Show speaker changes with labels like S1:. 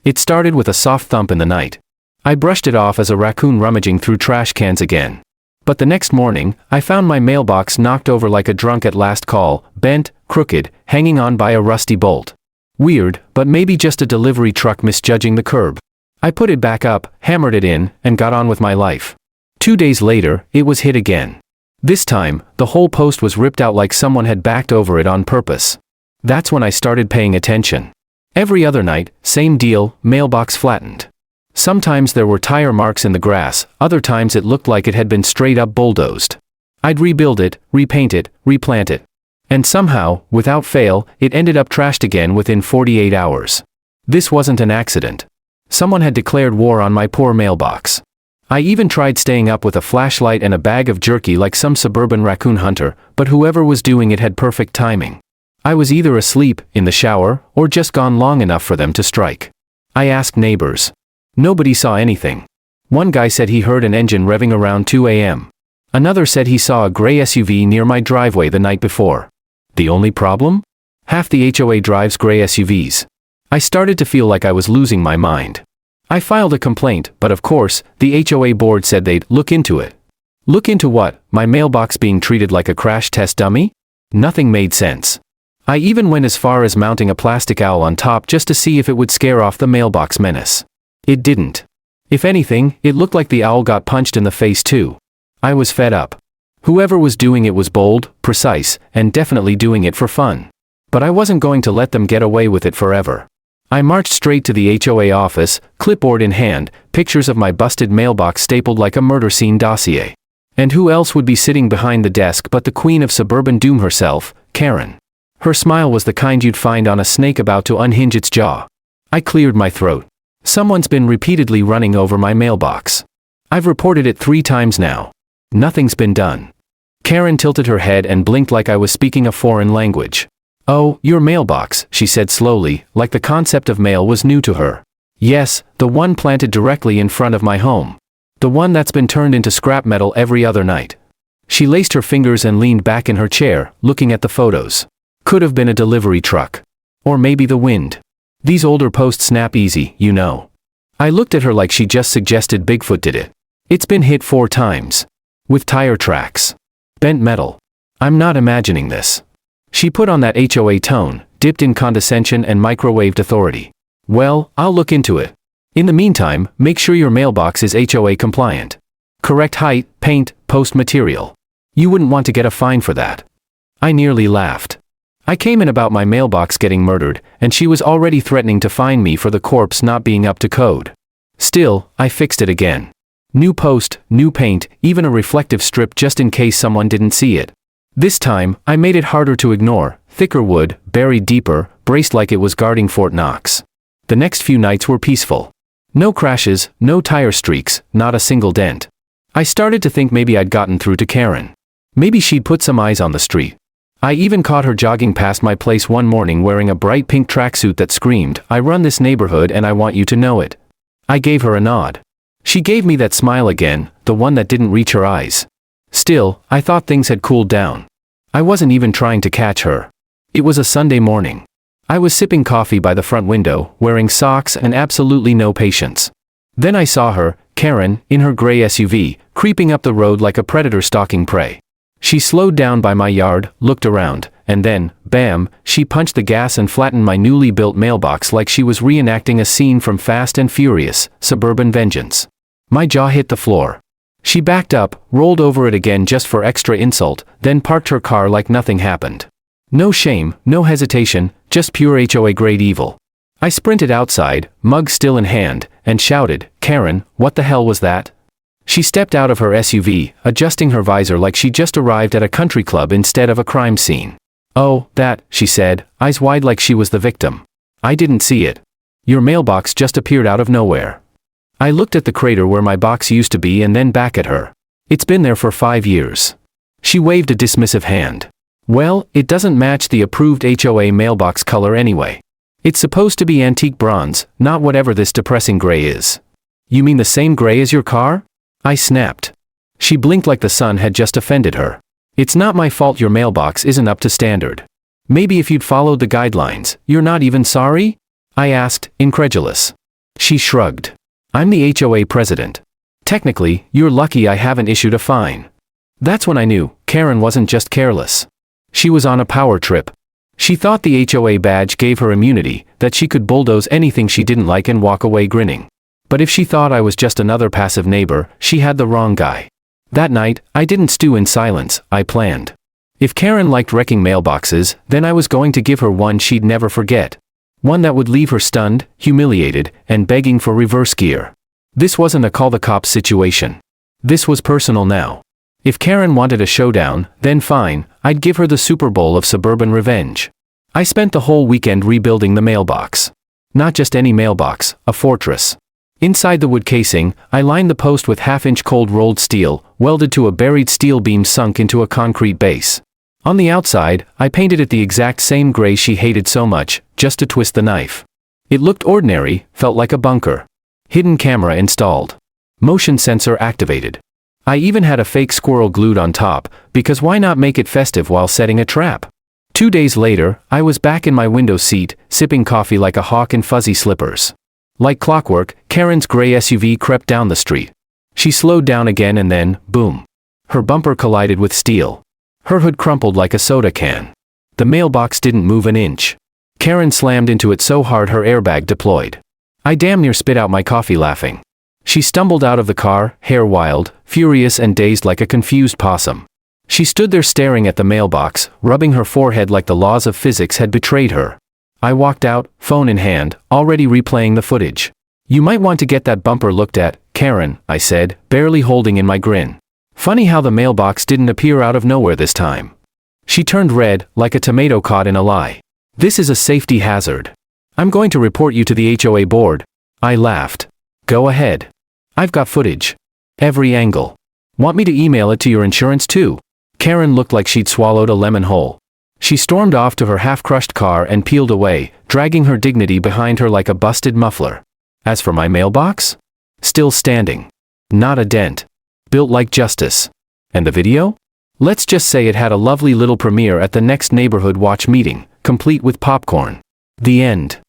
S1: It started with a soft thump in the night. I brushed it off as a raccoon rummaging through trash cans again. But the next morning, I found my mailbox knocked over like a drunk at last call, bent, crooked, hanging on by a rusty bolt. Weird, but maybe just a delivery truck misjudging the curb. I put it back up, hammered it in, and got on with my life. 2 days later, it was hit again. This time, the whole post was ripped out like someone had backed over it on purpose. That's when I started paying attention. Every other night, same deal, mailbox flattened. Sometimes there were tire marks in the grass, other times it looked like it had been straight up bulldozed. I'd rebuild it, repaint it, replant it. And somehow, without fail, it ended up trashed again within 48 hours. This wasn't an accident. Someone had declared war on my poor mailbox. I even tried staying up with a flashlight and a bag of jerky like some suburban raccoon hunter, but whoever was doing it had perfect timing. I was either asleep, in the shower, or just gone long enough for them to strike. I asked neighbors. Nobody saw anything. One guy said he heard an engine revving around 2 a.m. Another said he saw a gray SUV near my driveway the night before. The only problem? Half the HOA drives gray SUVs. I started to feel like I was losing my mind. I filed a complaint, but of course, the HOA board said they'd look into it. Look into what? My mailbox being treated like a crash test dummy? Nothing made sense. I even went as far as mounting a plastic owl on top just to see if it would scare off the mailbox menace. It didn't. If anything, it looked like the owl got punched in the face too. I was fed up. Whoever was doing it was bold, precise, and definitely doing it for fun. But I wasn't going to let them get away with it forever. I marched straight to the HOA office, clipboard in hand, pictures of my busted mailbox stapled like a murder scene dossier. And who else would be sitting behind the desk but the queen of suburban doom herself, Karen. Her smile was the kind you'd find on a snake about to unhinge its jaw. I cleared my throat. Someone's been repeatedly running over my mailbox. I've reported it 3 times now. Nothing's been done. Karen tilted her head and blinked like I was speaking a foreign language. Oh, your mailbox, she said slowly, like the concept of mail was new to her. Yes, the one planted directly in front of my home. The one that's been turned into scrap metal every other night. She laced her fingers and leaned back in her chair, looking at the photos. Could have been a delivery truck. Or maybe the wind. These older posts snap easy, you know. I looked at her like she just suggested Bigfoot did it. It's been hit 4 times. With tire tracks. Bent metal. I'm not imagining this. She put on that HOA tone, dipped in condescension and microwaved authority. Well, I'll look into it. In the meantime, make sure your mailbox is HOA compliant. Correct height, paint, post material. You wouldn't want to get a fine for that. I nearly laughed. I came in about my mailbox getting murdered, and she was already threatening to fine me for the corpse not being up to code. Still, I fixed it again. New post, new paint, even a reflective strip just in case someone didn't see it. This time, I made it harder to ignore, thicker wood, buried deeper, braced like it was guarding Fort Knox. The next few nights were peaceful. No crashes, no tire streaks, not a single dent. I started to think maybe I'd gotten through to Karen. Maybe she'd put some eyes on the street. I even caught her jogging past my place one morning wearing a bright pink tracksuit that screamed, "I run this neighborhood and I want you to know it." I gave her a nod. She gave me that smile again, the one that didn't reach her eyes. Still, I thought things had cooled down. I wasn't even trying to catch her. It was a Sunday morning. I was sipping coffee by the front window, wearing socks and absolutely no patience. Then I saw her, Karen, in her gray SUV, creeping up the road like a predator stalking prey. She slowed down by my yard, looked around, and then, bam, she punched the gas and flattened my newly built mailbox like she was reenacting a scene from Fast and Furious, Suburban Vengeance. My jaw hit the floor. She backed up, rolled over it again just for extra insult, then parked her car like nothing happened. No shame, no hesitation, just pure HOA-grade evil. I sprinted outside, mug still in hand, and shouted, "Karen, what the hell was that?" She stepped out of her SUV, adjusting her visor like she just arrived at a country club instead of a crime scene. "Oh, that," she said, eyes wide like she was the victim. "I didn't see it. Your mailbox just appeared out of nowhere." I looked at the crater where my box used to be and then back at her. "It's been there for 5 years." She waved a dismissive hand. "Well, it doesn't match the approved HOA mailbox color anyway. It's supposed to be antique bronze, not whatever this depressing gray is." "You mean the same gray as your car?" I snapped. She blinked like the sun had just offended her. "It's not my fault your mailbox isn't up to standard. Maybe if you'd followed the guidelines, you're not even sorry?" I asked, incredulous. She shrugged. I'm the HOA president. Technically, you're lucky I haven't issued a fine. That's when I knew Karen wasn't just careless. She was on a power trip. She thought the HOA badge gave her immunity, that she could bulldoze anything she didn't like and walk away grinning. But if she thought I was just another passive neighbor, she had the wrong guy. That night, I didn't stew in silence, I planned. If Karen liked wrecking mailboxes, then I was going to give her one she'd never forget. One that would leave her stunned, humiliated, and begging for reverse gear. This wasn't a call the cops situation. This was personal now. If Karen wanted a showdown, then fine, I'd give her the Super Bowl of suburban revenge. I spent the whole weekend rebuilding the mailbox. Not just any mailbox, a fortress. Inside the wood casing, I lined the post with half-inch cold rolled steel, welded to a buried steel beam sunk into a concrete base. On the outside, I painted it the exact same gray she hated so much, just to twist the knife. It looked ordinary, felt like a bunker. Hidden camera installed. Motion sensor activated. I even had a fake squirrel glued on top, because why not make it festive while setting a trap? 2 days later, I was back in my window seat, sipping coffee like a hawk in fuzzy slippers. Like clockwork, Karen's gray SUV crept down the street. She slowed down again and then, boom. Her bumper collided with steel. Her hood crumpled like a soda can. The mailbox didn't move an inch. Karen slammed into it so hard her airbag deployed. I damn near spit out my coffee laughing. She stumbled out of the car, hair wild, furious and dazed like a confused possum. She stood there staring at the mailbox, rubbing her forehead like the laws of physics had betrayed her. I walked out, phone in hand, already replaying the footage. You might want to get that bumper looked at, Karen, I said, barely holding in my grin. Funny how the mailbox didn't appear out of nowhere this time. She turned red, like a tomato caught in a lie. This is a safety hazard. I'm going to report you to the HOA board. I laughed. Go ahead. I've got footage. Every angle. Want me to email it to your insurance too? Karen looked like she'd swallowed a lemon whole. She stormed off to her half-crushed car and peeled away, dragging her dignity behind her like a busted muffler. As for my mailbox? Still standing. Not a dent. Built like justice. And the video? Let's just say it had a lovely little premiere at the next neighborhood watch meeting, complete with popcorn. The end.